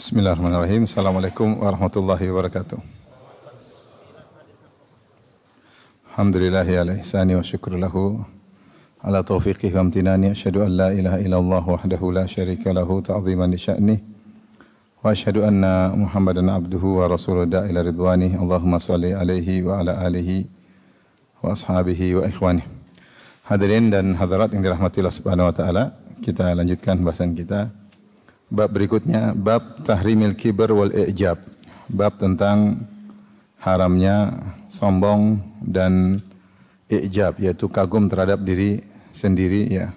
Bismillahirrahmanirrahim. Assalamualaikum warahmatullahi wabarakatuh. Alhamdulillahi ala ihsani wa syukru lahu ala taufiqihi wa amtinani. Asyhadu an la ilaha illallah wahdahu la syarika lahu ta'ziman li sya'nih. Wa asyhadu anna Muhammadan abduhu wa rasuluhu da'ila ridwani. Allahumma salli alaihi wa ala alihi wa ashabihi wa ikhwani. Hadirin dan hadirat yang dirahmati Allah Subhanahu wa taala, kita lanjutkan bahasan kita. Bab berikutnya, bab tahrimil kibr wal i'jab. Bab tentang haramnya sombong dan i'jab, yaitu kagum terhadap diri sendiri ya,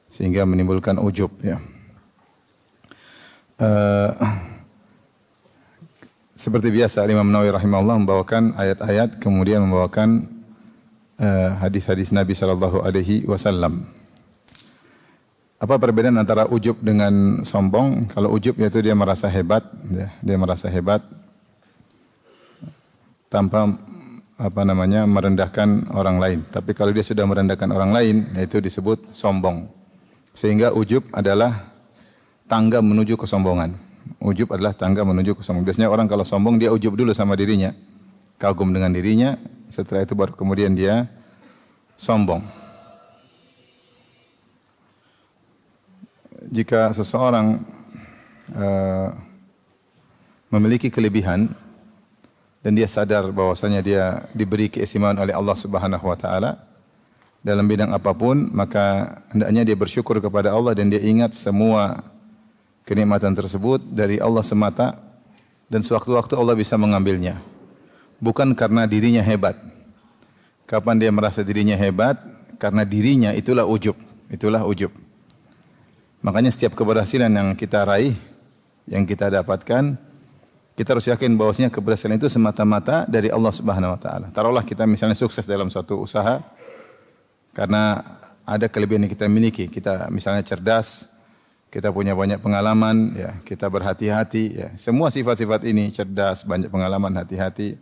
sehingga menimbulkan ujub ya. Seperti biasa Imam Nawawi rahimahullah membawakan ayat-ayat, kemudian membawakan hadis-hadis Nabi sallallahu alaihi wasallam. Apa perbedaan antara ujub dengan sombong? Kalau ujub yaitu dia merasa hebat, ya, dia merasa hebat tanpa merendahkan orang lain. Tapi kalau dia sudah merendahkan orang lain, yaitu disebut sombong. Sehingga ujub adalah tangga menuju kesombongan. Ujub adalah tangga menuju kesombongan. Biasanya orang kalau sombong dia ujub dulu sama dirinya, kagum dengan dirinya. Setelah itu baru kemudian dia sombong. Jika seseorang memiliki kelebihan dan dia sadar bahwasanya dia diberi keistimewaan oleh Allah Subhanahu wa taala dalam bidang apapun, maka hendaknya dia bersyukur kepada Allah dan dia ingat semua kenikmatan tersebut dari Allah semata, dan sewaktu-waktu Allah bisa mengambilnya. Bukan karena dirinya hebat. Kapan dia merasa dirinya hebat? Karena dirinya, itulah ujub. Itulah ujub. Makanya setiap keberhasilan yang kita raih, yang kita dapatkan, kita harus yakin bahwasanya keberhasilan itu semata-mata dari Allah Subhanahu wa taala. Taruhlah kita misalnya sukses dalam suatu usaha karena ada kelebihan yang kita miliki. Kita misalnya cerdas, kita punya banyak pengalaman, ya, kita berhati-hati, ya. Semua sifat-sifat ini, cerdas, banyak pengalaman, hati-hati,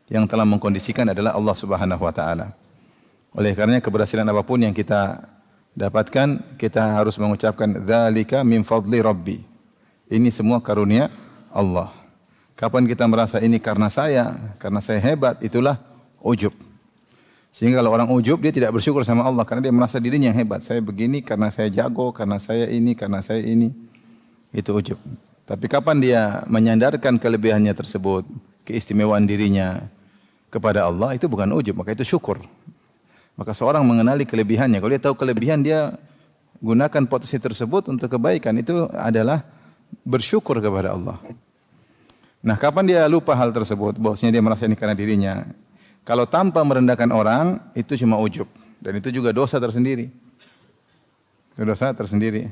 yang telah mengkondisikan adalah Allah Subhanahu wa taala. Oleh karenanya keberhasilan apapun yang kita dapatkan, kita harus mengucapkan dzalika min fadli rabbi. Ini semua karunia Allah. Kapan kita merasa ini karena saya hebat, itulah ujub. Sehingga kalau orang ujub, dia tidak bersyukur sama Allah karena dia merasa dirinya yang hebat. Saya begini karena saya jago, karena saya ini. Itu ujub. Tapi kapan dia menyandarkan kelebihannya tersebut, keistimewaan dirinya kepada Allah, itu bukan ujub, maka itu syukur. Maka seorang mengenali kelebihannya. Kalau dia tahu kelebihan, dia gunakan potensi tersebut untuk kebaikan. Itu adalah bersyukur kepada Allah. Nah, kapan dia lupa hal tersebut, bahwasanya dia merasa ini karena dirinya. Kalau tanpa merendahkan orang, itu cuma ujub. Dan itu juga dosa tersendiri. Itu dosa tersendiri.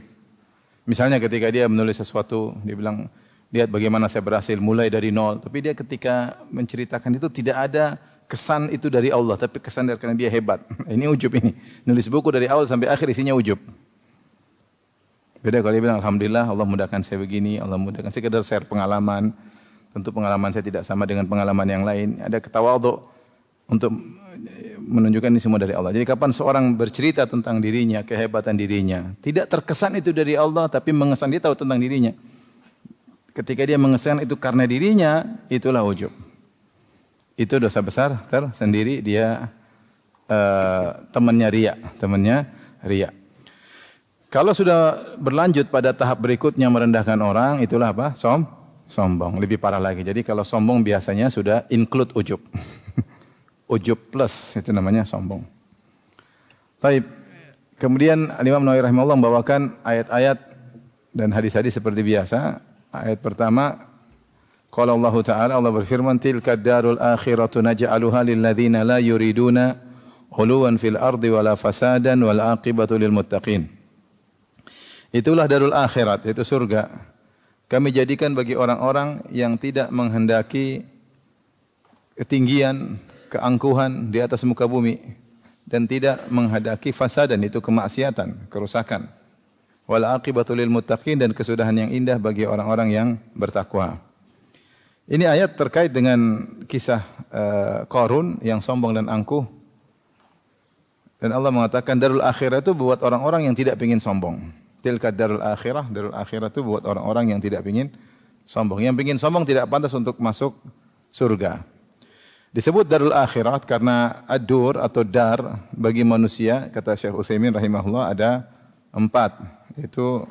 Misalnya ketika dia menulis sesuatu, dia bilang, lihat bagaimana saya berhasil mulai dari nol. Tapi dia ketika menceritakan itu tidak ada kesan itu dari Allah, tapi kesan dari karena dia hebat. Ini ujub ini. Nulis buku dari awal sampai akhir isinya ujub. Beda kalau dia bilang, alhamdulillah Allah mudahkan saya begini, Allah mudahkan. Sekedar share pengalaman. Tentu pengalaman saya tidak sama dengan pengalaman yang lain. Ada ketawadhu untuk menunjukkan ini semua dari Allah. Jadi kapan seorang bercerita tentang dirinya, kehebatan dirinya, tidak terkesan itu dari Allah, tapi mengesan, dia tahu tentang dirinya. Ketika dia mengesan itu karena dirinya, itulah ujub. Itu dosa besar tersendiri, dia temannya riya. Kalau sudah berlanjut pada tahap berikutnya merendahkan orang, itulah apa? Sombong. Lebih parah lagi. Jadi kalau sombong biasanya sudah include ujub. Ujub plus, itu namanya sombong. Baik. Kemudian Imam Nawawi rahimahullah membawakan ayat-ayat dan hadis-hadis seperti biasa. Ayat pertama, qala Allah Ta'ala, Allah berfirman, tilka darul akhiratu naj'aluha lil ladzina la yuriduna uluwan fil ardi wala fasadan wal aqibatu lil muttaqin. Itulah darul akhirat, yaitu surga. Kami jadikan bagi orang-orang yang tidak menghendaki ketinggian, keangkuhan di atas muka bumi dan tidak menghendaki fasadan, itu kemaksiatan, kerusakan. Wal aqibatu lil muttaqin, dan kesudahan yang indah bagi orang-orang yang bertakwa. Ini ayat terkait dengan kisah Qarun yang sombong dan angkuh. Dan Allah mengatakan darul akhirah itu buat orang-orang yang tidak ingin sombong. Tilka darul akhirah itu buat orang-orang yang tidak ingin sombong. Yang ingin sombong tidak pantas untuk masuk surga. Disebut darul akhirat karena ad-dur atau dar bagi manusia, kata Syekh Utsaimin rahimahullah, ada 4. Itu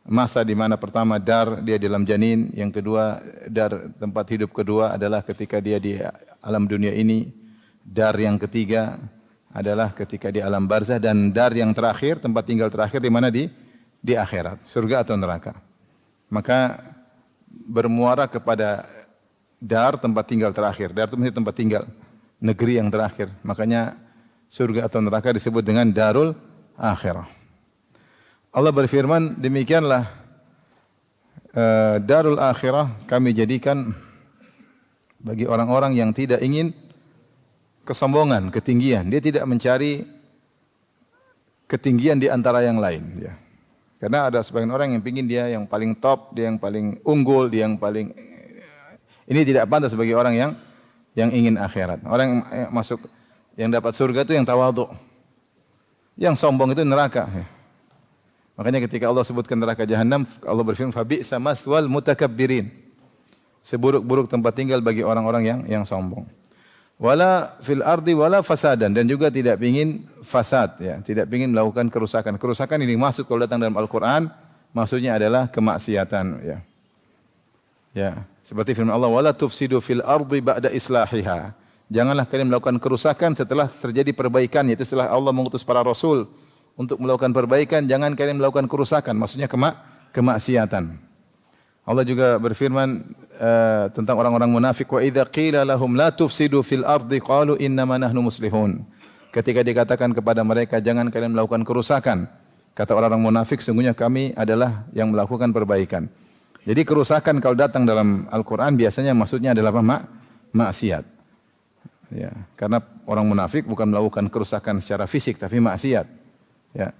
masa di mana pertama dar dia di dalam janin, yang kedua dar tempat hidup kedua adalah ketika dia di alam dunia ini, dar yang ketiga adalah ketika di alam barzah, dan dar yang terakhir, tempat tinggal terakhir di mana di akhirat, surga atau neraka. Maka bermuara kepada dar tempat tinggal terakhir. Dar itu maksudnya tempat tinggal, negeri yang terakhir. Makanya surga atau neraka disebut dengan darul akhirah. Allah berfirman, demikianlah darul akhirah kami jadikan bagi orang-orang yang tidak ingin kesombongan, ketinggian. Dia tidak mencari ketinggian di antara yang lain. Ya. Karena ada sebagian orang yang ingin dia yang paling top, dia yang paling unggul, dia yang paling... Ini tidak pantas bagi orang yang ingin akhirat. Orang yang masuk, yang dapat surga itu yang tawadhu. Yang sombong itu neraka. Ya. Makanya ketika Allah sebutkan neraka jahanam, Allah berfirman, "Fabi'sa maswal mutakabbirin." Seburuk-buruk tempat tinggal bagi orang-orang yang sombong. Wala fil ardi wala fasadan, dan juga tidak ingin fasad, ya, tidak ingin melakukan kerusakan. Kerusakan ini masuk kalau datang dalam Al-Qur'an, maksudnya adalah kemaksiatan, ya. Ya, seperti firman Allah, "Wala tufsidu fil ardi ba'da islahiha." Janganlah kalian melakukan kerusakan setelah terjadi perbaikan, yaitu setelah Allah mengutus para rasul untuk melakukan perbaikan, jangan kalian melakukan kerusakan, maksudnya kemaksiatan. Allah juga berfirman tentang orang-orang munafik, wa idza qila lahum la tufsidu fil ardi qalu innama nahnu muslihun. Ketika dikatakan kepada mereka jangan kalian melakukan kerusakan, kata orang-orang munafik, sungguhnya kami adalah yang melakukan perbaikan. Jadi kerusakan kalau datang dalam Al-Qur'an biasanya maksudnya adalah apa? Maksiat. Ya, karena orang munafik bukan melakukan kerusakan secara fisik tapi maksiat. Ya.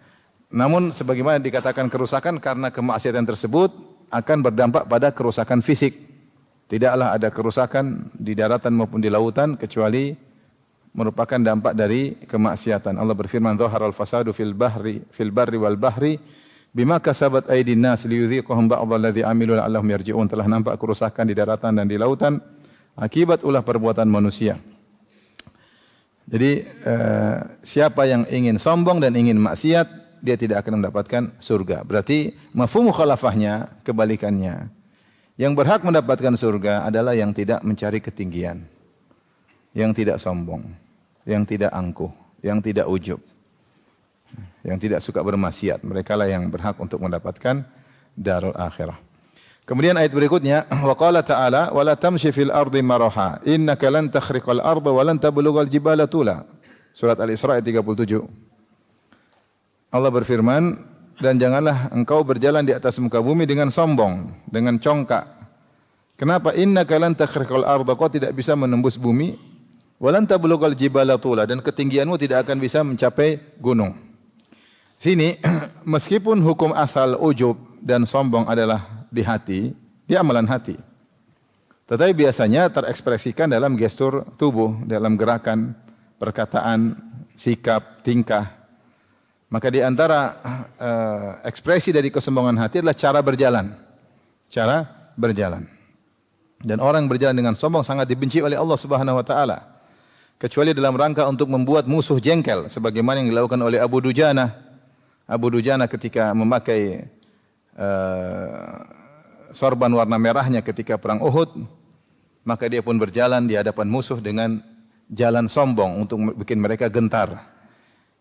Namun sebagaimana dikatakan kerusakan karena kemaksiatan tersebut akan berdampak pada kerusakan fisik. Tidaklah ada kerusakan di daratan maupun di lautan kecuali merupakan dampak dari kemaksiatan. Allah berfirman, "Dhaharal fasadu fil barri wal bahri bima kasabat aydin nas liyudhiqahum ba'dalladzi amilu la'allahum yarji'un." Telah nampak kerusakan di daratan dan di lautan akibat ulah perbuatan manusia. Jadi siapa yang ingin sombong dan ingin maksiat, dia tidak akan mendapatkan surga. Berarti mafhum mukhalafahnya, kebalikannya. Yang berhak mendapatkan surga adalah yang tidak mencari ketinggian, yang tidak sombong, yang tidak angkuh, yang tidak ujub, yang tidak suka bermaksiat. Mereka lah yang berhak untuk mendapatkan darul akhirah. Kemudian ayat berikutnya, wa qala ta'ala wa la tamshi fil ardi maraha innaka lan takhriqal arda wa lan tablughal jibala tula. Surat Al-Isra ayat 37. Allah berfirman, dan janganlah engkau berjalan di atas muka bumi dengan sombong, dengan congkak. Kenapa? Innaka lan takhriqal arda, kau tidak bisa menembus bumi, wa lan tablughal jibala tula, dan ketinggianmu tidak akan bisa mencapai gunung. Sini meskipun hukum asal ujub dan sombong adalah di hati, di amalan hati. Tetapi biasanya terekspresikan dalam gestur tubuh, dalam gerakan, perkataan, sikap, tingkah. Maka di antara ekspresi dari kesombongan hati adalah cara berjalan. Cara berjalan. Dan orang yang berjalan dengan sombong sangat dibenci oleh Allah Subhanahu wa taala. Kecuali dalam rangka untuk membuat musuh jengkel sebagaimana yang dilakukan oleh Abu Dujana. Abu Dujana ketika memakai sorban warna merahnya ketika perang Uhud, maka dia pun berjalan di hadapan musuh dengan jalan sombong untuk bikin mereka gentar.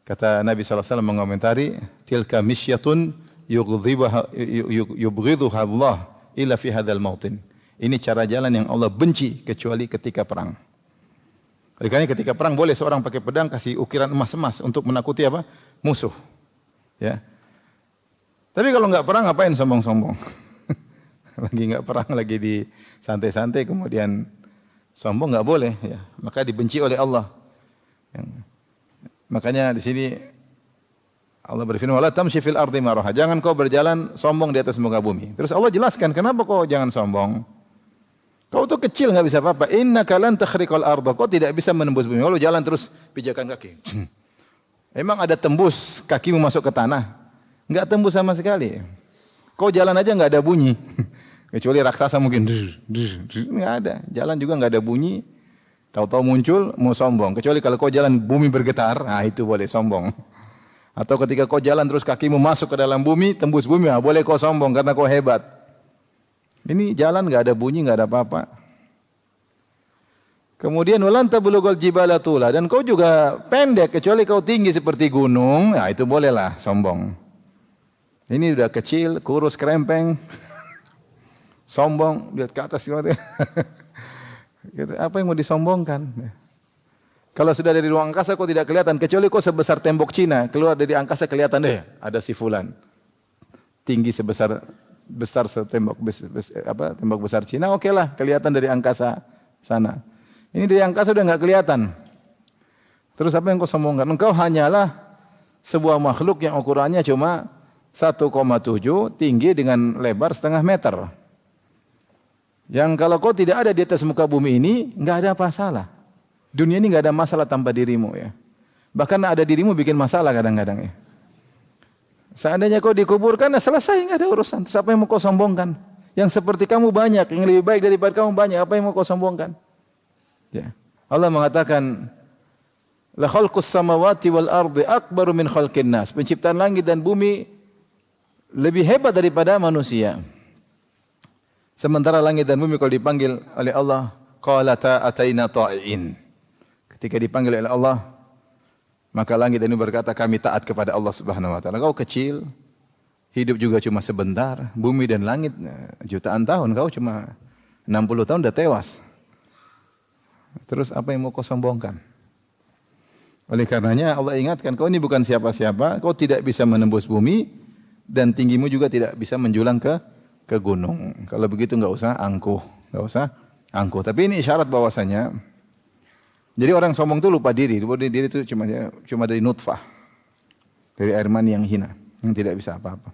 Kata Nabi SAW mengomentari, tilka misyatun yubghidhuha Allah illa fi hadzal mautin. Ini cara jalan yang Allah benci kecuali ketika perang. Oleh karena ketika perang boleh seorang pakai pedang kasih ukiran emas-emas untuk menakuti apa? Musuh. Ya. Tapi kalau enggak perang ngapain sombong-sombong? Lagi enggak perang, lagi di santai-santai kemudian sombong enggak boleh, ya. Maka dibenci oleh Allah. Makanya di sini Allah berfirman, "Wala tamshi fil ardi maraha." Jangan kau berjalan sombong di atas muka bumi. Terus Allah jelaskan kenapa kau jangan sombong. Kau tuh kecil enggak bisa apa-apa. Innaka lan takhriqal arda. Kau tidak bisa menembus bumi. Kalau jalan terus pijakan kaki. Emang ada tembus kakimu masuk ke tanah? Enggak tembus sama sekali. Kau jalan aja enggak ada bunyi. Kecuali raksasa mungkin, nggak ada. Jalan juga nggak ada bunyi. Tahu-tahu muncul, mau sombong. Kecuali kalau kau jalan bumi bergetar, nah itu boleh sombong. Atau ketika kau jalan terus kakimu masuk ke dalam bumi, tembus bumi, nah boleh kau sombong karena kau hebat. Ini jalan nggak ada bunyi, nggak ada apa-apa. Kemudian walan tablughul jibala tula, dan kau juga pendek kecuali kau tinggi seperti gunung, nah itu bolehlah sombong. Ini udah kecil, kurus, krempeng. Sombong, lihat ke atas gimana. Apa yang mau disombongkan? Kalau sudah dari ruang angkasa kau tidak kelihatan, kecuali kau sebesar tembok Cina, keluar dari angkasa kelihatan ada si fulan. Tinggi sebesar setembok tembok besar Cina, oke lah, kelihatan dari angkasa sana. Ini dari angkasa udah enggak kelihatan. Terus apa yang kau sombongkan? Engkau hanyalah sebuah makhluk yang ukurannya cuma 1,7 tinggi dengan lebar setengah meter. Yang kalau kau tidak ada di atas muka bumi ini, enggak ada masalah. Dunia ini enggak ada masalah tanpa dirimu ya. Bahkan ada dirimu bikin masalah kadang-kadang ya. Seandainya kau dikuburkan, selesai enggak ada urusan. Terus apa yang mau kau sombongkan? Yang seperti kamu banyak, yang lebih baik daripada kamu banyak, apa yang mau kau sombongkan? Ya. Allah mengatakan, la khalqus samawati wal ardi akbaru min khalqin nas. Penciptaan langit dan bumi lebih hebat daripada manusia. Sementara langit dan bumi kalau dipanggil oleh Allah, qalata ataina ta'iin. Ketika dipanggil oleh Allah, maka langit dan bumi berkata, kami taat kepada Allah Subhanahu wa taala. Kau kecil, hidup juga cuma sebentar, bumi dan langit jutaan tahun, kau cuma 60 tahun udah tewas. Terus apa yang mau kau sombongkan? Oleh karenanya Allah ingatkan, kau ini bukan siapa-siapa, kau tidak bisa menembus bumi dan tinggimu juga tidak bisa menjulang ke gunung. Kalau begitu enggak usah angkuh. Tapi ini isyarat bahwasanya jadi orang sombong itu lupa diri. Lupa diri itu cuma dari nutfah. Dari air mani yang hina, yang tidak bisa apa-apa.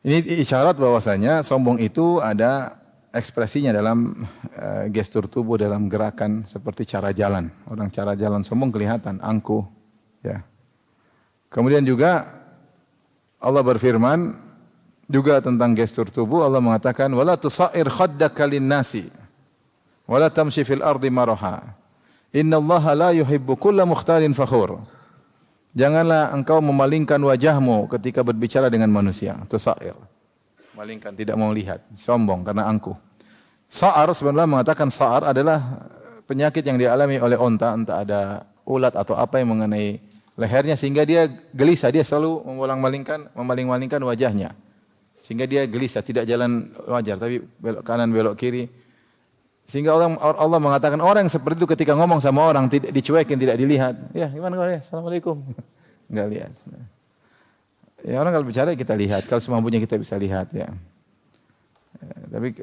Ini isyarat bahwasanya sombong itu ada ekspresinya dalam gestur tubuh, dalam gerakan seperti cara jalan. Orang cara jalan sombong kelihatan angkuh, ya. Kemudian juga Allah berfirman juga tentang gestur tubuh, Allah mengatakan wala tusair khaddaka lin-nasi wala tamshi fil ardi maraha innallaha la yuhibbu kulla mukhtalin fakhur. Janganlah engkau memalingkan wajahmu ketika berbicara dengan manusia. Tusair, malingkan, tidak mau lihat, sombong karena angkuh. Sa'ar sebenarnya mengatakan sa'ar adalah penyakit yang dialami oleh onta, entah ada ulat atau apa yang mengenai lehernya sehingga dia gelisah, dia selalu memaling-malingkan wajahnya. Sehingga dia gelisah, tidak jalan wajar, tapi belok kanan, belok kiri. Sehingga Allah mengatakan orang yang seperti itu ketika ngomong sama orang, tidak dicuekin, tidak dilihat. Ya, gimana kau ya? Assalamualaikum. Enggak lihat. Ya, orang kalau bicara kita lihat, kalau semampunya kita bisa lihat ya. Tapi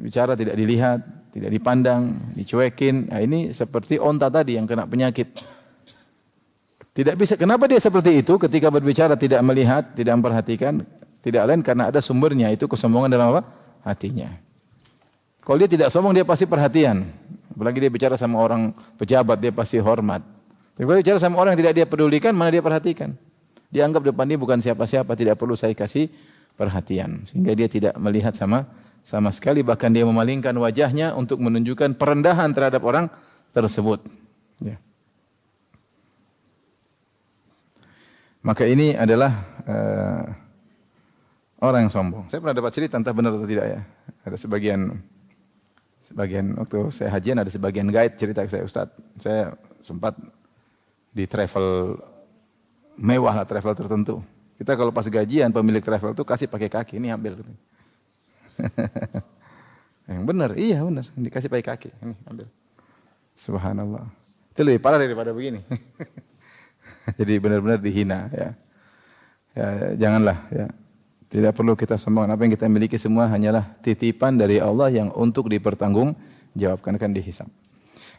bicara tidak dilihat, tidak dipandang, dicuekin. Nah, ini seperti onta tadi yang kena penyakit. Tidak bisa. Kenapa dia seperti itu? Ketika berbicara tidak melihat, tidak memperhatikan. Tidak lain karena ada sumbernya, itu kesombongan dalam apa? Hatinya. Kalau dia tidak sombong, dia pasti perhatian. Apalagi dia bicara sama orang pejabat, dia pasti hormat. Tapi kalau bicara sama orang yang tidak dia pedulikan, mana dia perhatikan? Dia anggap depan dia bukan siapa-siapa, tidak perlu saya kasih perhatian. Sehingga dia tidak melihat sama sekali, bahkan dia memalingkan wajahnya untuk menunjukkan perendahan terhadap orang tersebut. Ya. Maka ini adalah orang yang sombong. Saya pernah dapat cerita, entah benar atau tidak ya. Ada sebagian waktu saya hajian ada sebagian guide cerita ke saya, Ustaz. Saya sempat di travel mewah lah, travel tertentu. Kita kalau pas gajian pemilik travel itu kasih pakai kaki, ini ambil. Yang benar, iya benar, dikasih pakai kaki, ini ambil. Subhanallah. Itu lebih parah daripada begini. Jadi benar-benar dihina ya. Ya, janganlah ya. Tidak perlu kita sombong. Apa yang kita miliki semua hanyalah titipan dari Allah yang untuk dipertanggungjawabkan, akan dihisab.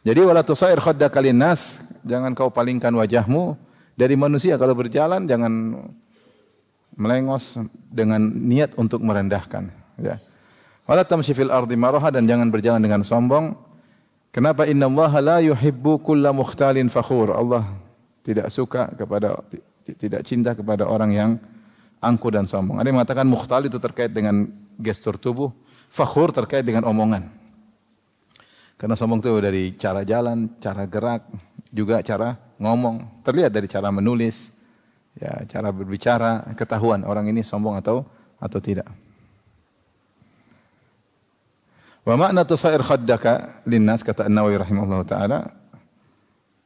Jadi wala tusair khaddaka linnas, jangan kau palingkan wajahmu dari manusia kalau berjalan, jangan melengos dengan niat untuk merendahkan, ya. Wala tamshi fil ardi maraha, dan jangan berjalan dengan sombong. Kenapa? Innallaha la yuhibbu kulla mukhtalin fakhur. Allah tidak suka tidak cinta kepada orang yang angkuh dan sombong. Ada yang mengatakan mukhtal itu terkait dengan gestur tubuh, fakhur terkait dengan omongan. Karena sombong itu dari cara jalan, cara gerak, juga cara ngomong. Terlihat dari cara menulis, ya, cara berbicara, ketahuan orang ini sombong atau tidak. Wa makna tusair khaddaka linnas, kata An-Nawawi rahimahullah taala.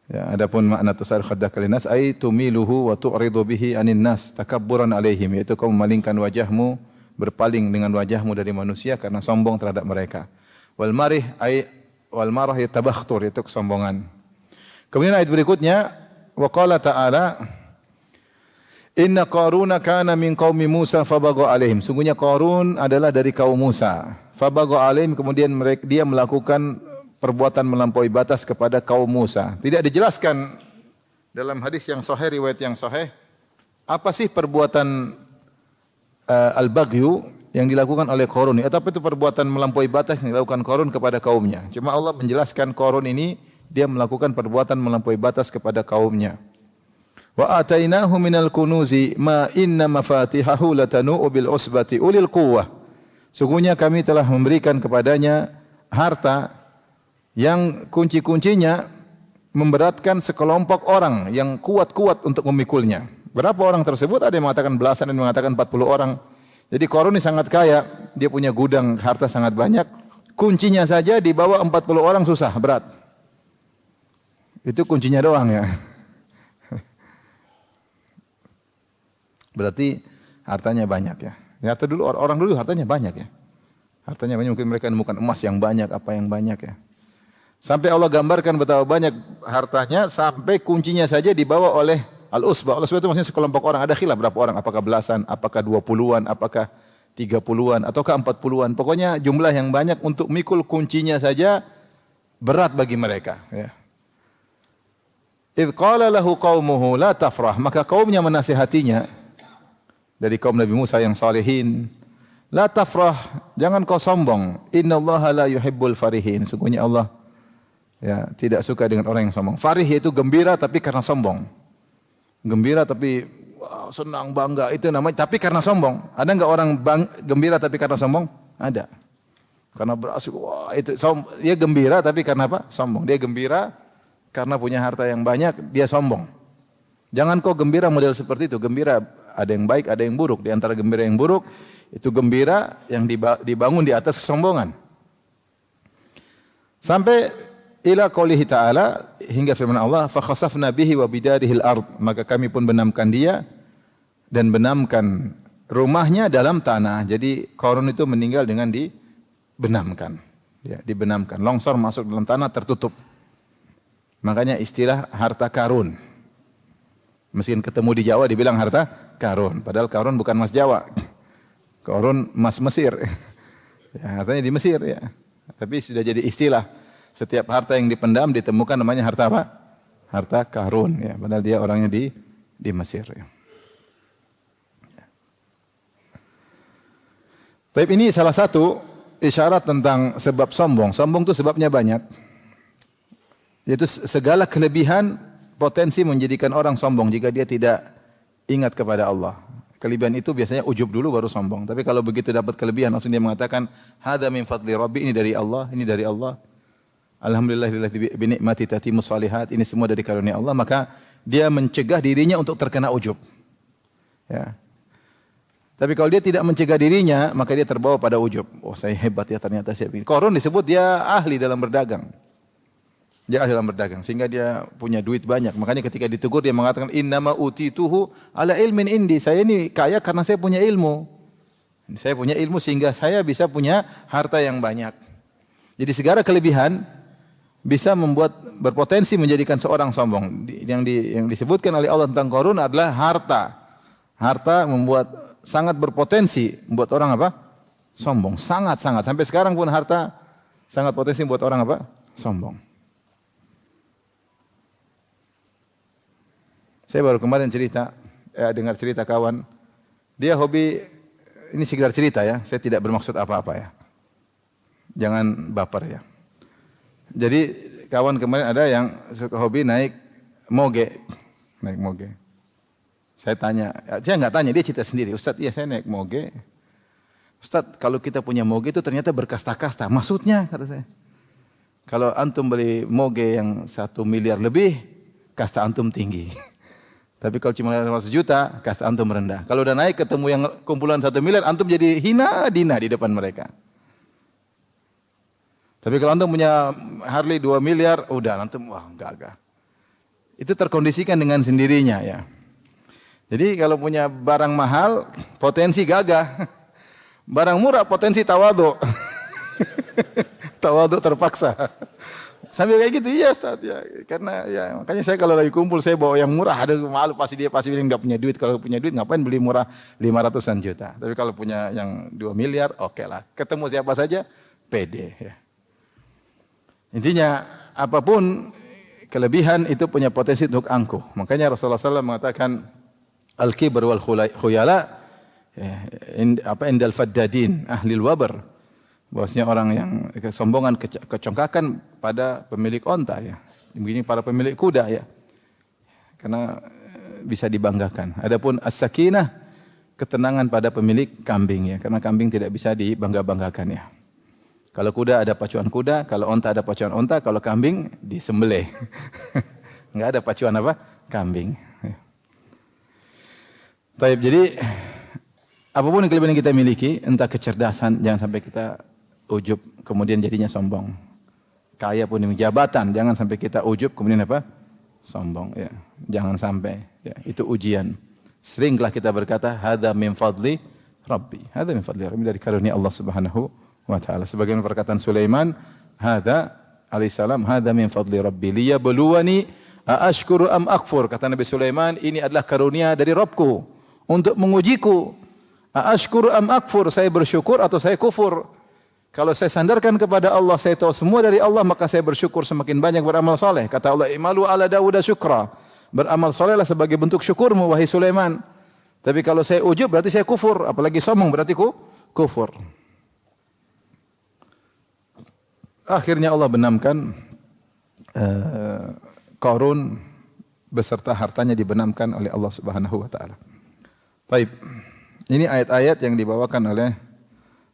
Ya, adapun makna tusair khaddaka linnas ay tumiluhu wa tu'ridu bihi anin nas takabburan alaihim, yaitu kau memalingkan wajahmu, berpaling dengan wajahmu dari manusia karena sombong terhadap mereka. Wal marih ay wal marah yatabakhtur, itu kesombongan. Kemudian ayat berikutnya, wa qala ta'ala inna Qaruna kana min qaumi Musa fabagha alaihim. Sungguhnya Qarun adalah dari kaum Musa. Fabagha alaihim, kemudian dia melakukan perbuatan melampaui batas kepada kaum Musa. Tidak dijelaskan dalam hadis yang sahih, riwayat yang sahih, apa sih perbuatan al-baghyu yang dilakukan oleh Qarun. Atau apa itu perbuatan melampaui batas yang dilakukan Qarun kepada kaumnya. Cuma Allah menjelaskan Qarun ini dia melakukan perbuatan melampaui batas kepada kaumnya. Wa atainahu minal kunuzi ma inna mafatihahu latanu bil usbati ulil quwwah. Sungguhnya kami telah memberikan kepadanya harta yang kunci-kuncinya memberatkan sekelompok orang yang kuat-kuat untuk memikulnya. Berapa orang tersebut? Ada yang mengatakan belasan, ada yang mengatakan 40 orang. Jadi Qarun ini sangat kaya, dia punya gudang harta sangat banyak. Kuncinya saja dibawa 40 orang susah, berat. Itu kuncinya doang ya. Berarti hartanya banyak ya. Harta dulu, orang dulu hartanya banyak ya. Hartanya banyak, mungkin mereka menemukan emas yang banyak, apa yang banyak ya. Sampai Allah gambarkan betapa banyak hartanya, sampai kuncinya saja dibawa oleh al-usbah. Al-usbah itu maksudnya sekelompok orang. Ada khilaf berapa orang, apakah belasan, apakah 20-an, apakah 30-an, ataukah 40-an. Pokoknya jumlah yang banyak untuk mikul kuncinya saja berat bagi mereka ya. Idh qala lahu qaumuhu la tafrah, maka kaumnya menasihatinya dari kaum Nabi Musa yang salihin, la tafrah, jangan kau sombong. Innallaha la yuhibbul farihin. Sungguhnya Allah ya tidak suka dengan orang yang sombong. Farih yaitu gembira tapi karena sombong. Gembira tapi wow, senang, bangga, itu namanya tapi karena sombong. Ada enggak orang gembira tapi karena sombong? Ada. Karena berhasil, wah itu dia gembira tapi karena apa? Sombong. Dia gembira karena punya harta yang banyak, dia sombong. Jangan kau gembira model seperti itu. Gembira ada yang baik, ada yang buruk. Di antara gembira yang buruk, itu gembira yang dibangun di atas kesombongan. Sampai ila qoulihi ta'ala, hingga firman Allah, fa khasafna bihi wa bidarihil ard, maka kami pun benamkan dia dan benamkan rumahnya dalam tanah. Jadi Qarun itu meninggal dengan dibenamkan. Ya, dibenamkan. Longsor masuk dalam tanah, tertutup. Makanya istilah harta karun. Meskipun ketemu di Jawa dibilang harta karun, padahal karun bukan emas Jawa. Karun emas Mesir. Ya, hartanya di Mesir ya. Tapi sudah jadi istilah. Setiap harta yang dipendam ditemukan namanya harta apa? Harta karun ya, padahal dia orangnya di Mesir ya. Tapi ini salah satu isyarat tentang sebab sombong. Sombong itu sebabnya banyak. Yaitu segala kelebihan potensi menjadikan orang sombong jika dia tidak ingat kepada Allah. Kelebihan itu biasanya ujub dulu baru sombong. Tapi kalau begitu dapat kelebihan langsung dia mengatakan hadza min fadli rabbi, ini dari Allah, ini dari Allah. Alhamdulillahilladzi bi ni'mati tatimmus shalihat, ini semua dari karunia Allah, maka dia mencegah dirinya untuk terkena ujub. Ya. Tapi kalau dia tidak mencegah dirinya, maka dia terbawa pada ujub. Oh, saya hebat ya ternyata saya begini. Qarun disebut dia ahli dalam berdagang. Dia ahli dalam berdagang sehingga dia punya duit banyak. Makanya ketika ditegur dia mengatakan innama utituhu ala ilmin indi. Saya ini kaya karena saya punya ilmu. Saya punya ilmu sehingga saya bisa punya harta yang banyak. Jadi segala kelebihan bisa membuat berpotensi menjadikan seorang sombong. Yang disebutkan oleh Allah tentang Qarun adalah harta. Harta membuat sangat berpotensi membuat orang apa? Sombong. Sangat-sangat. Sampai sekarang pun harta sangat potensi membuat orang apa? Sombong. Saya baru kemarin dengar cerita kawan. Dia hobi, ini sekedar cerita ya, saya tidak bermaksud apa-apa ya. Jangan baper ya. Jadi kawan kemarin ada yang suka hobi naik moge. Saya tanya, saya nggak tanya, dia cerita sendiri. Ustaz, iya saya naik moge. Ustaz, kalau kita punya moge itu ternyata berkasta-kasta. Maksudnya, kata saya. Kalau antum beli moge yang 1 miliar lebih, kasta antum tinggi. Tapi kalau cuma 100 juta, kasta antum rendah. Kalau udah naik ketemu yang kumpulan 1 miliar, antum jadi hina dina di depan mereka. Tapi kalau antum punya Harley 2 miliar, udah antum wah gagah. Itu terkondisikan dengan sendirinya ya. Jadi kalau punya barang mahal, potensi gagah. Barang murah, potensi tawadhu. Tawadhu terpaksa. Sambil kayak gitu, iya Ustaz ya. Karena ya makanya saya kalau lagi kumpul saya bawa yang murah, ada malu pasti dia bilang enggak punya duit. Kalau punya duit ngapain beli murah 500-an juta. Tapi kalau punya yang 2 miliar, oke lah. Ketemu siapa saja, pede ya. Intinya apapun kelebihan itu punya potensi untuk angkuh. Makanya Rasulullah SAW mengatakan al-kibr wal khuyala indal faddadin ahlil wabar. Bahwasanya orang yang kesombongan, kecongkakan pada pemilik onta ya. Begini para pemilik kuda ya. Karena bisa dibanggakan. Adapun as-sakinah, ketenangan pada pemilik kambing ya. Karena kambing tidak bisa dibangga-banggakan ya. Kalau kuda ada pacuan kuda, kalau onta ada pacuan onta, kalau kambing disembelih. Enggak ada pacuan apa? Kambing. Baik, jadi apapun kelebihan yang kita miliki, entah kecerdasan, jangan sampai kita ujub kemudian jadinya sombong. Kaya pun ini jabatan, jangan sampai kita ujub kemudian apa? Sombong ya. Jangan sampai ya, itu ujian. Seringlah kita berkata hadza min fadli rabbi. Hadza min fadli rabbi, dari karunia Allah Subhanahu wa taala. Sebagaimana perkataan Sulaiman, hadza alaihissalam, hadza min fadli rabbi liyabluwani aashkuru am akfur. Kata Nabi Sulaiman, ini adalah karunia dari Rabbku untuk mengujiku. Aashkuru am akfur, saya bersyukur atau saya kufur. Kalau saya sandarkan kepada Allah, saya tahu semua dari Allah, maka saya bersyukur semakin banyak beramal saleh. Kata Allah, imalu ala Dawuda syukra. Beramal salehlah sebagai bentuk syukurmu wahai Sulaiman. Tapi kalau saya ujub berarti saya kufur, apalagi sombong berarti kufur. Akhirnya Allah benamkan Qarun beserta hartanya dibenamkan oleh Allah Subhanahu wa taala. Baik. Ini ayat-ayat yang dibawakan oleh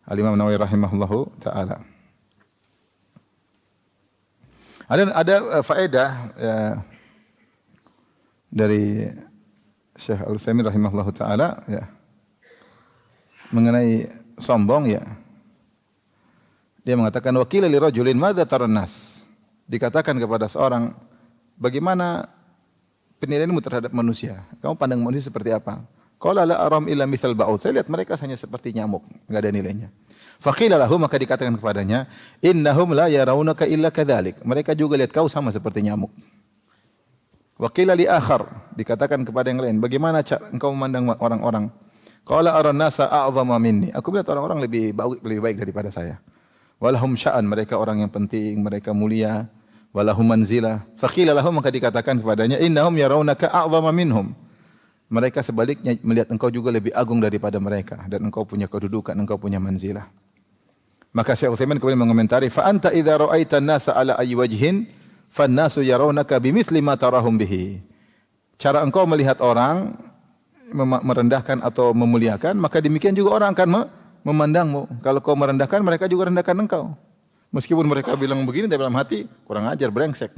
Al-Imam Nawawi rahimahullahu taala. Ada faedah dari Syekh Al-Utsaimin rahimahullahu taala ya. Mengenai sombong ya. Dia mengatakan wakila li rajulin madza taran nas. Dikatakan kepada seorang, bagaimana penilaianmu terhadap manusia? Kamu pandang manusia seperti apa? Qala la aram illa mithal ba'ud. Saya lihat mereka hanya seperti nyamuk, enggak ada nilainya. Faqila lahu, maka dikatakan kepadanya, innahum la yarawnaka illa kadzalik. Mereka juga lihat kau sama seperti nyamuk. Waqila li akhar, dikatakan kepada yang lain, bagaimana engkau memandang orang-orang? Qala aran nasa a'zama minni. Aku melihat orang-orang lebih baik daripada saya. Walahum sya'an, mereka orang yang penting, mereka mulia. Walahum manzilah. Faqila lahu, maka dikatakan kepadanya, innahum yarawnaka a'zama minhum. Mereka sebaliknya melihat engkau juga lebih agung daripada mereka dan engkau punya kedudukan, engkau punya manzilah. Maka Syekh Utsaimin kemudian mengomentari, fa anta idza ra'aita an-nasa ala ayyi wajhin fan-nasu yarawnaka bimithli ma tarahum bihi. Cara engkau melihat orang merendahkan atau memuliakan, maka demikian juga orang akan memandangmu. Kalau kau merendahkan, mereka juga rendahkan engkau. Meskipun mereka bilang begini, tapi dalam hati kurang ajar, brengsek.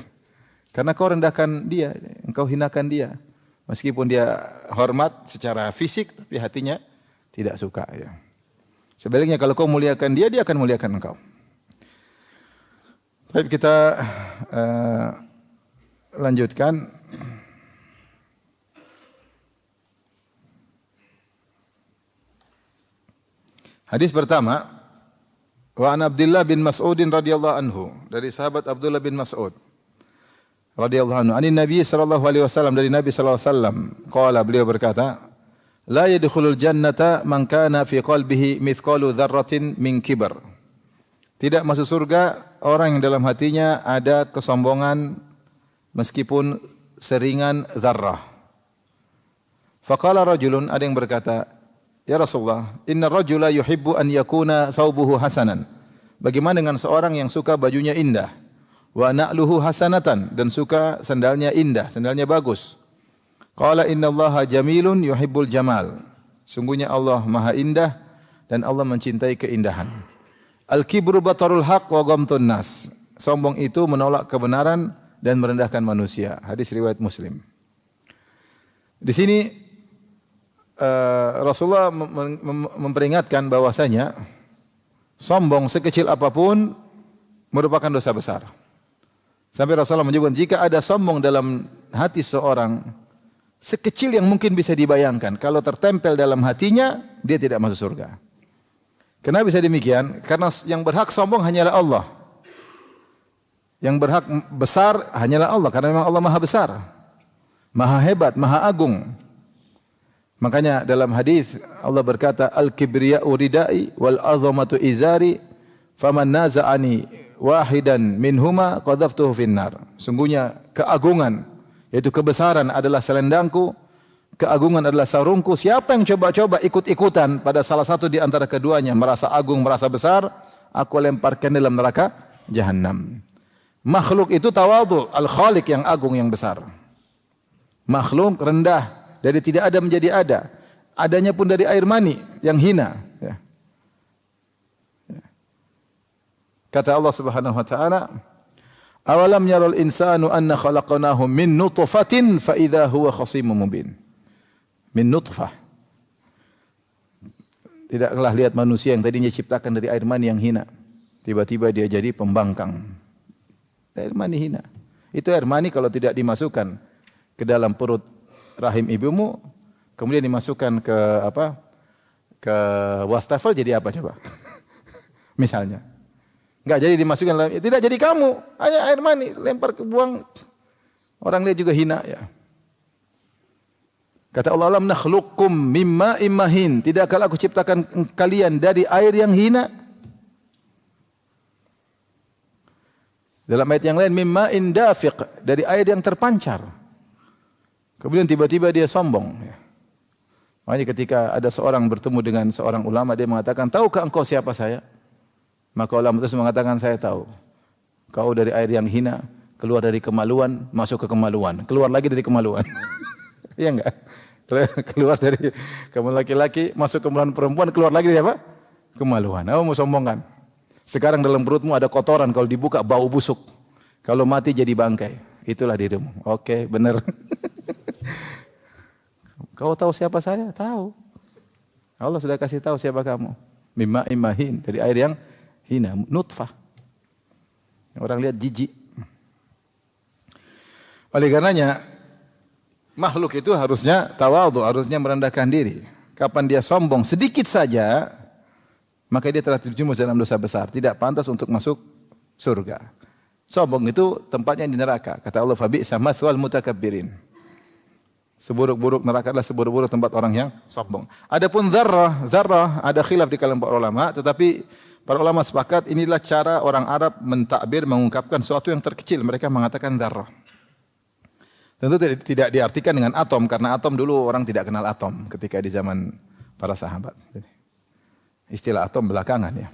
Karena kau rendahkan dia, engkau hinakan dia. Meskipun dia hormat secara fisik, tapi hatinya tidak suka. Ya. Sebaliknya kalau kau muliakan dia, dia akan muliakan engkau. Baik, kita lanjutkan. Hadis pertama, wa an Abdullah bin Mas'udin radhiyallahu anhu, dari sahabat Abdullah bin Mas'ud radhiyallahu anhu, anin Nabi sallallahu alaihi wasallam, dari Nabi sallallahu alaihi wasallam, qala, beliau berkata, la yadkhulul jannata man kana fi qalbihi mithqalu dzarratin min kibr. Tidak masuk surga orang yang dalam hatinya ada kesombongan meskipun seringan zarrah. Faqala rajulun, ada yang berkata, ya Rasulullah, inna rajula yuhibbu an yakuna thawbuhu hasanan. Bagaimana dengan seorang yang suka bajunya indah? Wa na'luhu hasanatan, dan suka sandalnya indah, sandalnya bagus. Qala innallaha jamilun yuhibbul jamal. Sungguhnya Allah Maha indah dan Allah mencintai keindahan. Al-kibru batarul haq wa ghamtun nas. Sombong itu menolak kebenaran dan merendahkan manusia. Hadis riwayat Muslim. Di sini Rasulullah memperingatkan bahwasanya sombong sekecil apapun merupakan dosa besar. Sampai Rasulullah menyebutkan jika ada sombong dalam hati seorang sekecil yang mungkin bisa dibayangkan, kalau tertempel dalam hatinya dia tidak masuk surga. Kenapa bisa demikian? Karena yang berhak sombong hanyalah Allah. Yang berhak besar hanyalah Allah karena memang Allah Maha besar, Maha hebat, Maha agung. Makanya dalam hadis Allah berkata, al-kibriya'u ridai wal azamatu izari faman naza'ani wahidan minhuma qadhaftuhu finnar. Sungguhnya keagungan yaitu kebesaran adalah selendangku, keagungan adalah sarungku. Siapa yang coba-coba ikut-ikutan pada salah satu di antara keduanya, merasa agung, merasa besar, aku lemparkan dalam neraka Jahannam. Makhluk itu tawadhu, al-khaliq yang agung yang besar. Makhluk rendah, dari tidak ada menjadi ada. Adanya pun dari air mani yang hina. Ya. Kata Allah Subhanahu wa taala, "Awalam yaral insanu anna khalaqnahu min nutfatin fa idza huwa khasimun mubin." Min nutfah. Tidaklah lihat manusia yang tadinya diciptakan dari air mani yang hina, tiba-tiba dia jadi pembangkang. Air mani hina. Itu air mani kalau tidak dimasukkan ke dalam perut rahim ibumu, kemudian dimasukkan ke apa? Ke wastafel jadi apa coba? Misalnya. Enggak jadi dimasukkan dalam, tidak jadi kamu, hanya air mani lempar ke buang. Orang lihat juga hina ya. Kata Allah, "Alam nakhluqukum mimma immahin." Tidakkah aku ciptakan kalian dari air yang hina? Dalam ayat yang lain, mimma indafiq, dari air yang terpancar. Kemudian tiba-tiba dia sombong. Makanya ketika ada seorang bertemu dengan seorang ulama, dia mengatakan, "Tahukah engkau siapa saya?" Maka ulama itu mengatakan, "Saya tahu. Kau dari air yang hina, keluar dari kemaluan, masuk ke kemaluan, keluar lagi dari kemaluan." Iya enggak? Keluar dari kemaluan laki-laki, masuk ke kemaluan perempuan, keluar lagi dari apa? Kemaluan. Kamu mau sombongkan? Sekarang dalam perutmu ada kotoran, kalau dibuka bau busuk. Kalau mati jadi bangkai. Itulah dirimu. Oke, benar. Kau tahu siapa saya? Tahu. Allah sudah kasih tahu siapa kamu. Mimma imahin, dari air yang hina, nutfah. Orang lihat jijik. Oleh karenanya makhluk itu harusnya tawadhu, harusnya merendahkan diri. Kapan dia sombong sedikit saja, maka dia telah terjerumus dalam dosa besar, tidak pantas untuk masuk surga. Sombong itu tempatnya di neraka. Kata Allah, "Fabi'sa mathwal mutakabbirin." Seburuk-buruk neraka adalah seburuk-buruk tempat orang yang sombong. Adapun dzarrah ada khilaf di kalangan para ulama, tetapi para ulama sepakat inilah cara orang Arab mentakbir, mengungkapkan sesuatu yang terkecil. Mereka mengatakan dzarrah. Tentu tidak diartikan dengan atom, karena atom dulu orang tidak kenal atom ketika di zaman para sahabat. Istilah atom belakangan ya.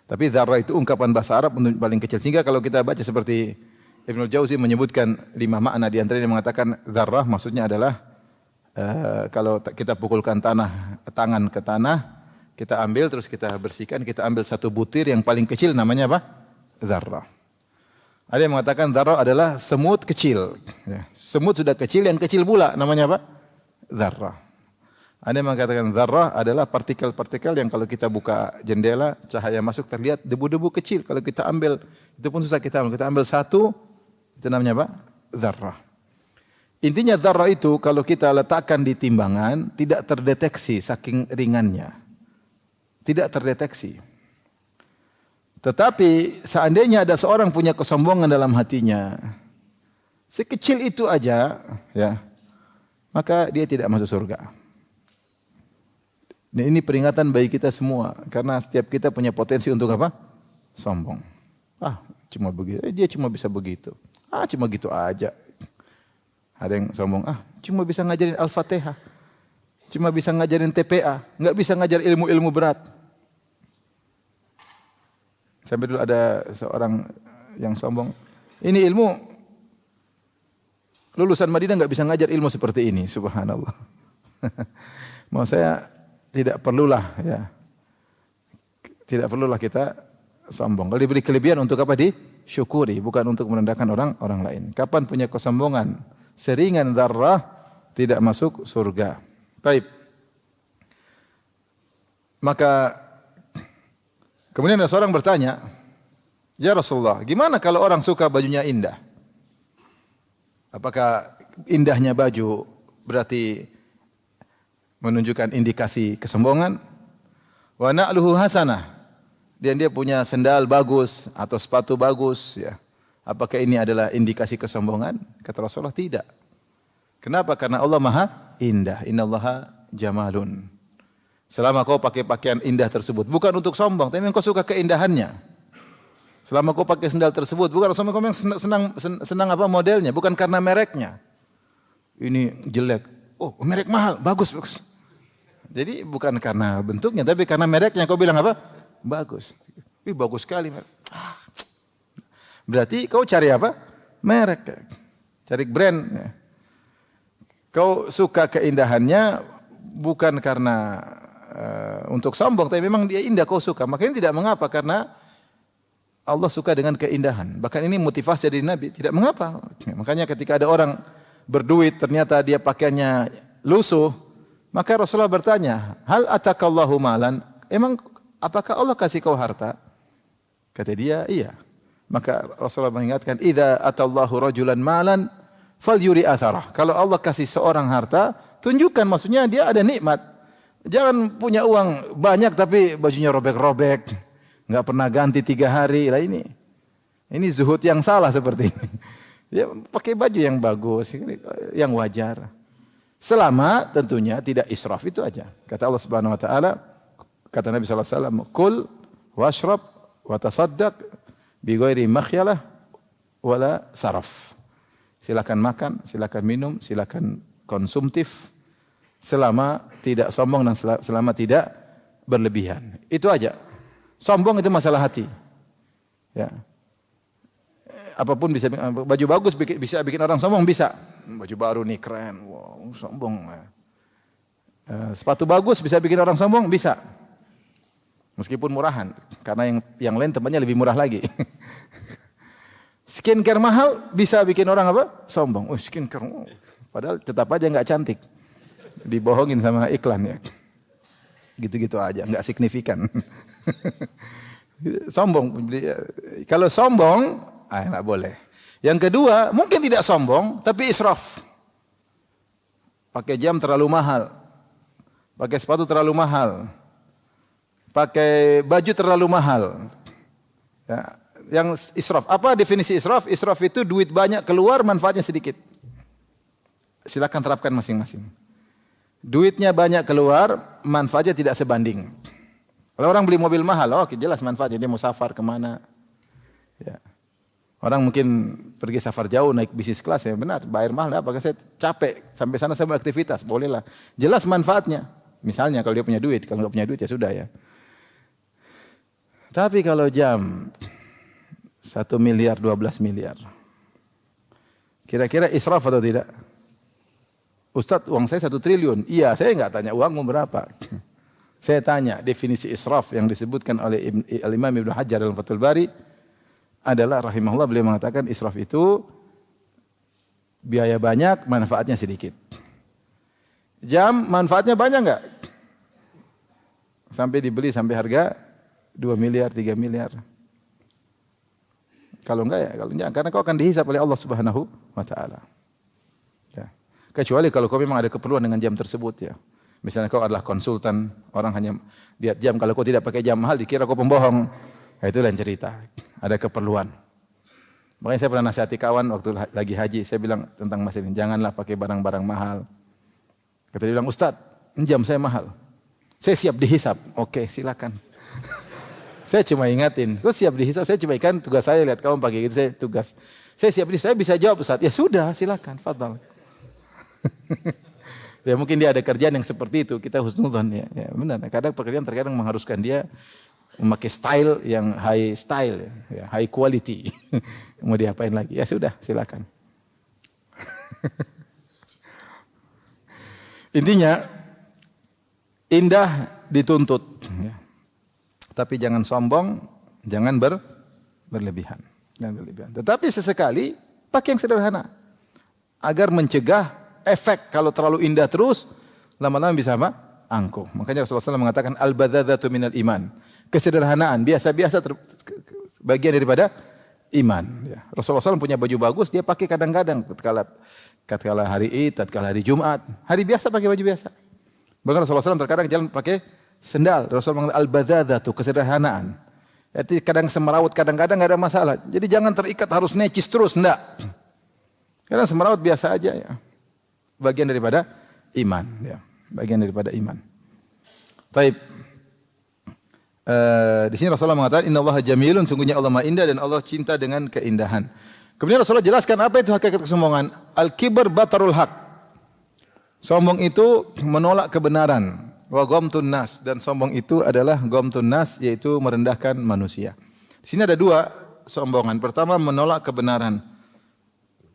Tapi dzarrah itu ungkapan bahasa Arab untuk paling kecil. Sehingga kalau kita baca seperti Ibnu Jauzi menyebutkan 5 makna, di antaranya mengatakan dzarrah maksudnya adalah kalau kita pukulkan tangan ke tanah, kita ambil terus kita bersihkan, kita ambil satu butir yang paling kecil, namanya apa? Dzarrah. Ada yang mengatakan dzarrah adalah semut kecil. Ya. Semut sudah kecil, yang kecil pula namanya apa? Dzarrah. Ada yang mengatakan dzarrah adalah partikel-partikel yang kalau kita buka jendela, cahaya masuk terlihat debu-debu kecil. Kalau kita ambil, itu pun susah kita ambil. Kita ambil satu, itu namanya apa? Dzarrah. Intinya dzarrah itu kalau kita letakkan di timbangan, tidak terdeteksi saking ringannya. Tidak terdeteksi. Tetapi seandainya ada seorang punya kesombongan dalam hatinya, sekecil itu aja, ya, maka dia tidak masuk surga. Dan ini peringatan bagi kita semua, karena setiap kita punya potensi untuk apa? Sombong. Ah, cuma begitu. Dia cuma bisa begitu. Ah, cuma gitu aja. Ada yang sombong. Ah, cuma bisa ngajarin Al-Fatihah. Cuma bisa ngajarin TPA. Enggak bisa ngajar ilmu-ilmu berat. Sampai dulu ada seorang yang sombong. Ini ilmu, lulusan Madinah enggak bisa ngajar ilmu seperti ini. Subhanallah. Mau saya tidak perlulah ya Tidak perlulah kita sombong. Kalau diberi kelebihan untuk apa? Disyukuri, bukan untuk merendahkan orang lain. Kapan punya kesombongan seringan dzarrah tidak masuk surga. Baik. Maka kemudian ada seorang bertanya, "Ya Rasulullah, gimana kalau orang suka bajunya indah? Apakah indahnya baju berarti menunjukkan indikasi kesombongan? Wa na'luhu hasanah." Dan dia punya sendal bagus atau sepatu bagus, ya. Apakah ini adalah indikasi kesombongan? Kata Rasulullah, tidak. Kenapa? Karena Allah Maha Indah. Innallaha jamalun. Selama kau pakai pakaian indah tersebut, bukan untuk sombong, tapi memang kau suka keindahannya. Selama kau pakai sendal tersebut, bukan sombong, kau memang senang apa modelnya, bukan karena mereknya. Ini jelek. Oh, merek mahal, bagus. Jadi bukan karena bentuknya, tapi karena mereknya kau bilang apa? Bagus. Bagus sekali. Berarti kau cari apa? Merek. Cari brand. Kau suka keindahannya bukan karena untuk sombong, tapi memang dia indah kau suka. Makanya tidak mengapa karena Allah suka dengan keindahan. Bahkan ini motivasi dari Nabi. Tidak mengapa. Makanya ketika ada orang berduit ternyata dia pakaiannya lusuh, maka Rasulullah bertanya, "Hal atakallahu malan?" Emang apakah Allah kasih kau harta? Kata dia, iya. Maka Rasulullah mengingatkan, "Idza atallahu rajulan malan falyuri atharah." Kalau Allah kasih seorang harta, tunjukkan, maksudnya dia ada nikmat. Jangan punya uang banyak tapi bajunya robek-robek, enggak pernah ganti 3 hari. Lah ini zuhud yang salah seperti ini. Ya, pakai baju yang bagus, yang wajar. Selama tentunya tidak israf, itu aja. Kata Allah Subhanahu wa taala, kata Nabi sallallahu alaihi wasallam, "Kul washrab wa tasaddaq bi ghairi makhyalah wala saraf." Silakan makan, silakan minum, silakan konsumtif selama tidak sombong dan selama tidak berlebihan. Itu aja. Sombong itu masalah hati. Ya. Apapun bisa, baju bagus bisa bikin orang sombong, bisa. Baju baru nih keren, wow, sombong. Sepatu bagus bisa bikin orang sombong, bisa. Meskipun murahan, karena yang lain tempatnya lebih murah lagi. Skincare mahal bisa bikin orang apa? Sombong. Oh, skincare, padahal tetap aja nggak cantik. Dibohongin sama iklan ya. Gitu-gitu aja, nggak signifikan. Sombong. Kalau sombong, nggak boleh. Yang kedua, mungkin tidak sombong, tapi israf. Pakai jam terlalu mahal, pakai sepatu terlalu mahal, pakai baju terlalu mahal. Ya, yang israf. Apa definisi israf? Israf itu duit banyak keluar, manfaatnya sedikit. Silakan terapkan masing-masing. Duitnya banyak keluar, manfaatnya tidak sebanding. Kalau orang beli mobil mahal, jelas manfaatnya, dia mau safar kemana. Ya. Orang mungkin pergi safar jauh naik bisnis kelas, ya benar, bayar mahal, apakah saya capek sampai sana saya mau aktivitas, bolehlah. Jelas manfaatnya. Misalnya kalau dia punya duit, kalau nggak punya duit ya sudah ya. Tapi kalau jam 1 miliar, 12 miliar, kira-kira israf atau tidak? Ustadz, uang saya 1 triliun. Iya, saya nggak tanya uangmu berapa. Saya tanya definisi israf yang disebutkan oleh Imam Ibnu Hajar dalam Fathul Bari adalah rahimahullah, beliau mengatakan israf itu biaya banyak, manfaatnya sedikit. Jam manfaatnya banyak enggak? Sampai dibeli sampai harga 2 miliar, 3 miliar. Kalau enggak ya, kalau enggak, karena kau akan dihisab oleh Allah Subhanahu wa taala. Ya. Kecuali kalau kau memang ada keperluan dengan jam tersebut ya. Misalnya kau adalah konsultan, orang hanya lihat jam, kalau kau tidak pakai jam mahal dikira kau pembohong. Nah, itu lain cerita. Ada keperluan. Makanya saya pernah nasihati kawan waktu lagi haji, saya bilang tentang masalah ini, janganlah pakai barang-barang mahal. Kata dia bilang, "Ustaz, jam saya mahal. Saya siap dihisab." Oke, silakan. Saya cuma ingatin, kau siap dihisab, saya cuma ikan tugas saya lihat kamu pakai gitu, saya tugas. Saya siap dihisab, saya bisa jawab Ustaz. Ya sudah, silakan, fadhal. Ya mungkin dia ada kerjaan yang seperti itu, kita husnudzon ya. Ya benar, kadang pekerjaan terkadang mengharuskan dia memakai style yang high style ya, high quality. Mau diapain lagi? Ya sudah, silakan. Intinya indah dituntut ya. Tapi jangan sombong, jangan berlebihan. Jangan berlebihan. Tetapi sesekali pakai yang sederhana. Agar mencegah efek kalau terlalu indah terus, lama-lama bisa apa? Angkuh. Makanya Rasulullah SAW mengatakan al-badzadzatu minal iman. Kesederhanaan, biasa-biasa bagian daripada iman. Ya. Rasulullah SAW punya baju bagus, dia pakai kadang-kadang. Tatkala hari Id, tatkala hari Jumat. Hari biasa pakai baju biasa. Bahkan Rasulullah SAW terkadang jalan pakai sendal. Rasulullah mengatakan al-badzadzatu, kesederhanaan. Jadi kadang semeraut, kadang-kadang enggak ada masalah. Jadi jangan terikat harus necis terus, enggak. Kadang semeraut biasa aja ya. Bagian daripada iman ya. Bagian daripada iman. Taib. Di sini Rasulullah mengatakan innallaha jamilun, sungguhnya Allah Maha Indah dan Allah cinta dengan keindahan. Kemudian Rasulullah jelaskan apa itu hakikat kesombongan. Al-kibr batarul haq. Sombong itu menolak kebenaran. Wa ghamtun nas, dan sombong itu adalah ghamtun nas, yaitu merendahkan manusia. Di sini ada dua sombongan. Pertama menolak kebenaran.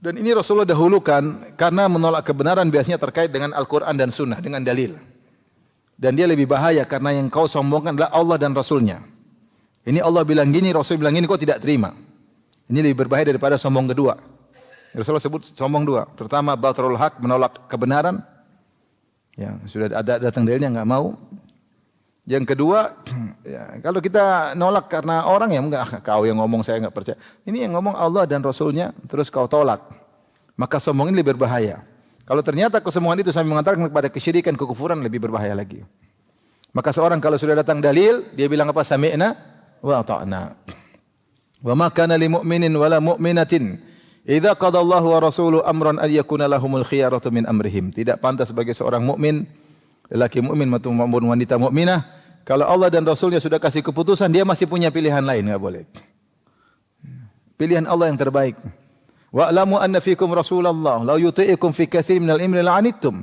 Dan ini Rasulullah dahulukan karena menolak kebenaran biasanya terkait dengan Al-Qur'an dan Sunnah dengan dalil. Dan dia lebih bahaya karena yang kau sombongkan adalah Allah dan Rasulnya. Ini Allah bilang gini, Rasul bilang gini, kau tidak terima. Ini lebih berbahaya daripada sombong kedua. Rasulullah sebut sombong dua. Pertama, batrul haq, menolak kebenaran. Ya, sudah ada datang dalilnya enggak mau. Yang kedua, ya, kalau kita nolak karena orang yang enggak, kau yang ngomong saya enggak percaya. Ini yang ngomong Allah dan Rasulnya, terus kau tolak. Maka sombong ini lebih berbahaya. Kalau ternyata kesombongan itu sampai mengantarkan kepada kesyirikan, kekufuran, lebih berbahaya lagi. Maka seorang kalau sudah datang dalil, dia bilang apa? Sami'na wa ata'na. Wa ma kana lil mu'minin wala mu'minatin idza qada Allahu wa rasuluhu amran ay yakuna lahumul khiyaratu min amrihim. Tidak pantas bagi seorang mukmin, lelaki mukmin maupun wanita mukminah, kalau Allah dan Rasulnya sudah kasih keputusan, dia masih punya pilihan lain, enggak boleh. Pilihan Allah yang terbaik. Wa'lamu anna fikum Rasulullah law yuti'ikum fi katsirin minal amri la'anittum.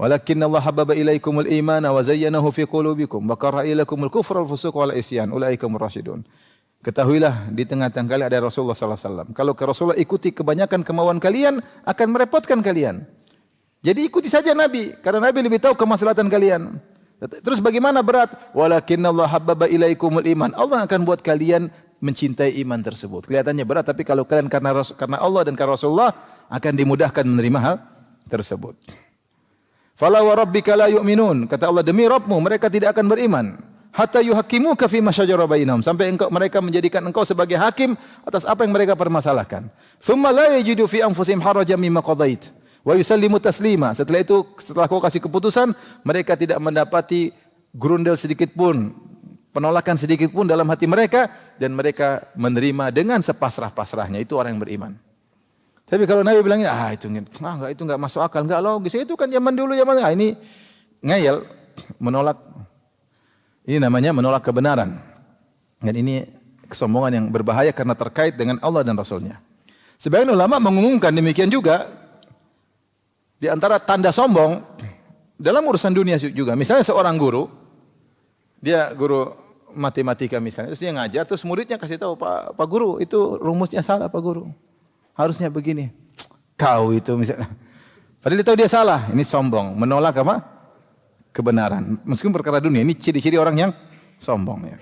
Walakin Allah habbaba ilaikumul imana wa zayyanahu fi qulubikum wa karaha ilaikumul kufra wal fusuqa wal isyan. Ulaikumur rasyidun. Ketahuilah di tengah-tengah kalian ada Rasulullah sallallahu alaihi wasallam. Kalau Rasulullah ikuti kebanyakan kemauan kalian akan merepotkan kalian. Jadi ikuti saja Nabi karena Nabi lebih tahu kemaslahatan kalian. Terus bagaimana berat? Walakin Allah habbaba ilaikumul iman. Allah akan buat kalian mencintai iman tersebut. Kelihatannya berat, tapi kalau kalian karena Allah dan karena Rasulullah akan dimudahkan menerima hal tersebut. Fala wa rabbika la yu'minun. Kata Allah, demi Rabbmu mereka tidak akan beriman. Hatta yuhaqqimuka fi ma syajara bainahum. Sampai mereka menjadikan engkau sebagai hakim atas apa yang mereka permasalahkan. Tsumma la yajidu fi anfusihim harajan mimma qadait wa yusallimu taslima. Setelah kau kasih keputusan, mereka tidak mendapati grundel sedikit pun, penolakan sedikit pun dalam hati mereka, dan mereka menerima dengan sepasrah-pasrahnya. Itu orang yang beriman. Tapi kalau Nabi bilang, itu enggak masuk akal, enggak logis. Itu kan zaman dulu, ini ngeyel, menolak. Ini namanya menolak kebenaran. Dan ini kesombongan yang berbahaya karena terkait dengan Allah dan Rasulnya. Sebagian ulama mengumumkan demikian juga. Di antara tanda sombong dalam urusan dunia juga. Misalnya seorang guru, dia guru matematika misalnya, terus dia ngajar, terus muridnya kasih tahu, Pak Guru, itu rumusnya salah Pak Guru. Harusnya begini. Kau itu misalnya. Padahal dia tahu dia salah. Ini sombong, menolak apa? Kebenaran. Meskipun perkara dunia, ini ciri-ciri orang yang sombong ya.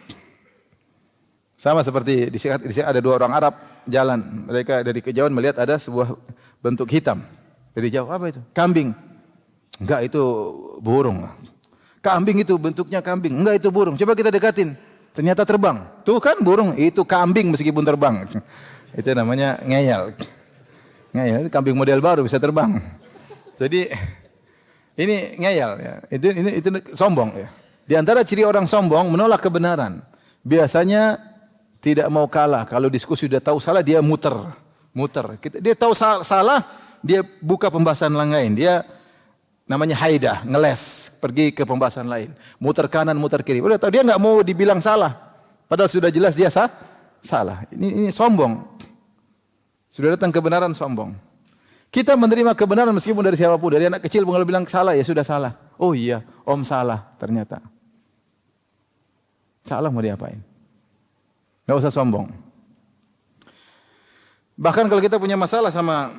Sama seperti di sini ada dua orang Arab jalan. Mereka dari kejauhan melihat ada sebuah bentuk hitam. Dari jauh, apa itu? Kambing. Enggak, itu burung. Kambing itu bentuknya kambing. Enggak, itu burung. Coba kita dekatin. Ternyata terbang. Tuh kan burung, itu kambing meskipun terbang. Itu namanya ngeyel. Ngeyel, itu kambing model baru bisa terbang. Jadi ini ngeyel ya. Itu sombong ya. Di antara ciri orang sombong menolak kebenaran. Biasanya tidak mau kalah. Kalau diskusi sudah tahu salah, dia muter. Dia tahu salah, dia buka pembahasan lain. Dia namanya haidah, ngeles, pergi ke pembahasan lain. Muter kanan, muter kiri. Udah tahu dia enggak mau dibilang salah. Padahal sudah jelas dia salah. Ini sombong. Sudah datang kebenaran, sombong. Kita menerima kebenaran meskipun dari siapapun. Dari anak kecil kalau bilang salah, ya sudah salah. Oh iya, om salah ternyata. Salah mau diapain? Enggak usah sombong. Bahkan kalau kita punya masalah sama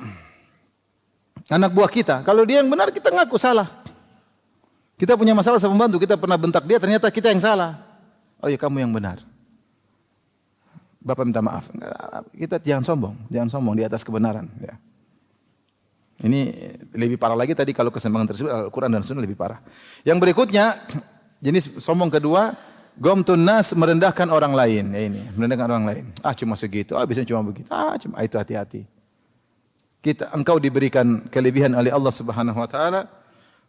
anak buah kita, kalau dia yang benar kita ngaku salah. Kita punya masalah sama pembantu, kita pernah bentak dia, ternyata kita yang salah. Oh ya kamu yang benar. Bapak minta maaf. Kita jangan sombong di atas kebenaran. Ya. Ini lebih parah lagi tadi kalau keseimbangan tersebut Al-Quran dan Sunnah lebih parah. Yang berikutnya, jenis sombong kedua, ghamtun nas, merendahkan orang lain. Ya ini, merendahkan orang lain. Cuma segitu, bisa cuma begitu. Itu hati-hati. Engkau diberikan kelebihan oleh Allah Subhanahu wa taala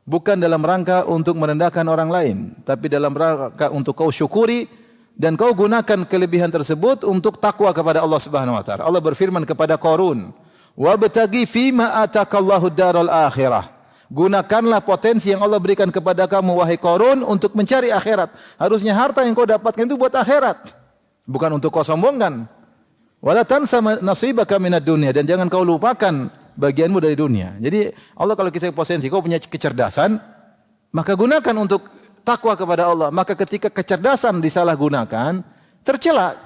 bukan dalam rangka untuk merendahkan orang lain, tapi dalam rangka untuk kau syukuri dan kau gunakan kelebihan tersebut untuk takwa kepada Allah Subhanahu wa taala. Allah berfirman kepada Qarun, "Wabtaghi fima atakallahu daral akhirah." Gunakanlah potensi yang Allah berikan kepada kamu wahai Qarun untuk mencari akhirat. Harusnya harta yang kau dapatkan itu buat akhirat, bukan untuk kau sombongkan. Wala tansa nasibaka minad dunya, dan jangan kau lupakan bagianmu dari dunia. Jadi Allah kalau kisah potensi, kau punya kecerdasan, maka gunakan untuk takwa kepada Allah. Maka ketika kecerdasan disalahgunakan, tercela.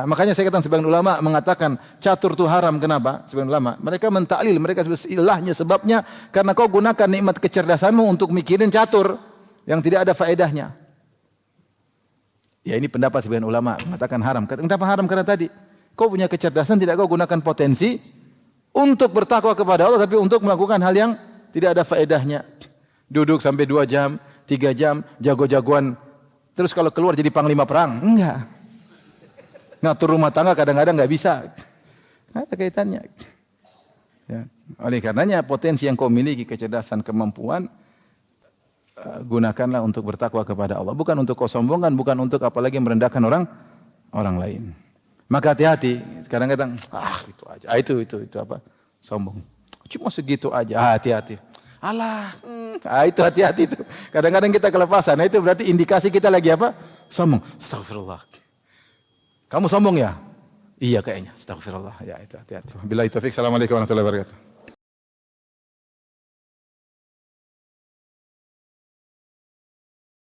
Makanya saya katakan sebagian ulama mengatakan catur itu haram. Kenapa? Sebagian ulama mereka mentaklil, mereka ilahnya sebabnya karena kau gunakan nikmat kecerdasanmu untuk mikirin catur yang tidak ada faedahnya. Ya ini pendapat sebagian ulama mengatakan haram. Kenapa haram? Karena tadi kau punya kecerdasan, tidak kau gunakan potensi untuk bertakwa kepada Allah, tapi untuk melakukan hal yang tidak ada faedahnya. Duduk sampai 2 jam, 3 jam, jago-jagoan. Terus kalau keluar jadi panglima perang? Enggak. Ngatur rumah tangga kadang-kadang enggak bisa. Nggak ada kaitannya. Ya. Oleh karenanya potensi yang kau miliki, kecerdasan, kemampuan, gunakanlah untuk bertakwa kepada Allah, bukan untuk kau sombongkan, bukan untuk apalagi merendahkan orang lain. Maka hati-hati. Kadang-kadang itu aja. Itu apa? Sombong. Cuma segitu aja. Hati-hati. Itu hati-hati itu. Kadang-kadang kita kelepasan. Itu berarti indikasi kita lagi apa? Sombong. Astagfirullah. Kamu sombong ya? Iya kayaknya. Astagfirullah. Ya itu hati-hati. Billahi taufik. Assalamualaikum warahmatullahi wabarakatuh.